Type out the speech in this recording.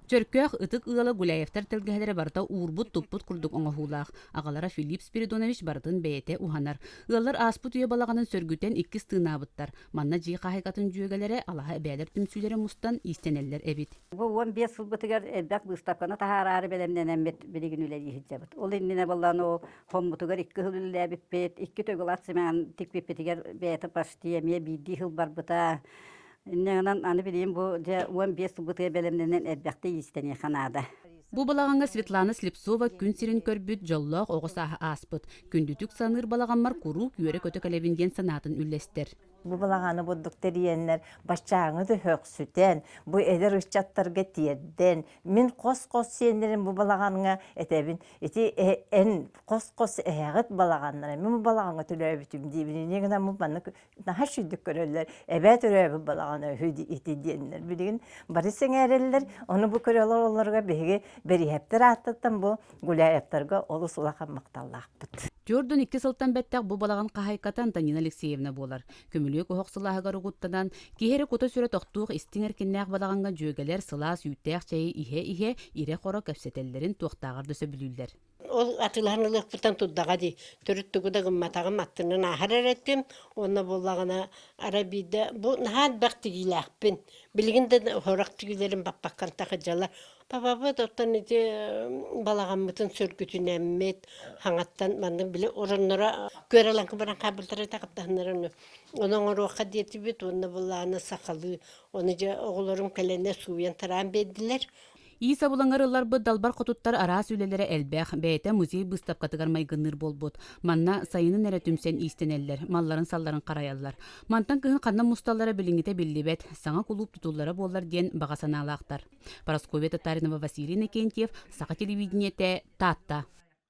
Чөркөөх ытык ыала Гуляевтар тэлгэһэлэри барда уурбут туппут курдук оҥоһуулаах. Аҕалара Филипп Спиридонович бардын бэйэтэ уханар. Ыаллар ааспут үйө балаҕанын сөргүтен иккис тыынаабыттар. Манна дьии хаһыгатын дьүөгэлэре алаһа эбээлэр түмсүүлэрэ мустан иистенеллер эбит. Bu 15 yıl bıtıgar elbek bıstapkana tahararı belemnenemmet bilgin üle yihicabıt. Ol innine ballan o hommutugar iki hıl ülle bippet, iki tögül atsıman tik bippetigar beyete başlayamaya bildi hıl barbıta. İnneğinden anı bileyim bu 15 yıl bıtıgar belemnenen elbekte isteniye kanada. Бу балаҕаҥҥа Светлана Слепцова күн сирин көрбүт жоллоох оҕусааһа ааспыт. Күндүтүк саныыр балаҕаммар куруу күөрэ көтө кэлебиндиэн санаатын үллэстер. Bu balağanı bulduk teriyenler, başçağını da höksüten, bu eder ışçatlarga tiyerden. Min kos siyenlerin bu balağanına etebin, en kos eğet balağanlara, min bu balağanı tülöbütüm diyebinin, ne kadar bu bana daha şüddük görürler, evet tülöbü balağanı hüdi iti diyenler. Bilgin, barışın ereller, onu bu körüyorlar onlara beri hepter attıktan bu Gulayevtarga olus ulağan maktallıqpıt. Жордон икки сылтан бэттэх бу балаҕан хаһайкатан Танина Алексеевна буолар. Көмүлүө кохоксулааһыгар угуттанан киһери кута сүрэ тохтуох истиңер киннээх балаҕаҥҥа дьүөгэлэр сылаас үүттээх чэйи иһэ ире хоро кэпсэтэллэрин туохтааҕар дөсө билүүллэр. Ол атыларнылык бутан туддаға ди. Төрүттүгү да гымматагын маттынын ахар эреттим. Онна боллагана арабида бу нахат бактигилэхпин. Билигин да хорак тигилерин баппаккан тахыжалар. Папа доттан ити балагаммытын сөргүтүнэммет хаңаттан мандын биле ороннора көраланкы баран кабылтары тагыптаннарын. Онон оруакка диетибит онна болланы сакалы. Оны же оголорум келене суян таран беддилер. Ииса булаңар ылларбыт далбар хотуттар араас үлелere элбэх, бэйэтэ музей быстапкатыгар майгынныр болбут. Манна сайынын эре түмсен иистенеллер, малларын салларын караяллар. Мантан кыһын ханна мусталлара билиңите биллибет, саңа кулуп тутуллара боллар диэн багасанаалаактар. Парасковия Татаринова, Василий Накентьев, Саха телевидениете, Татта.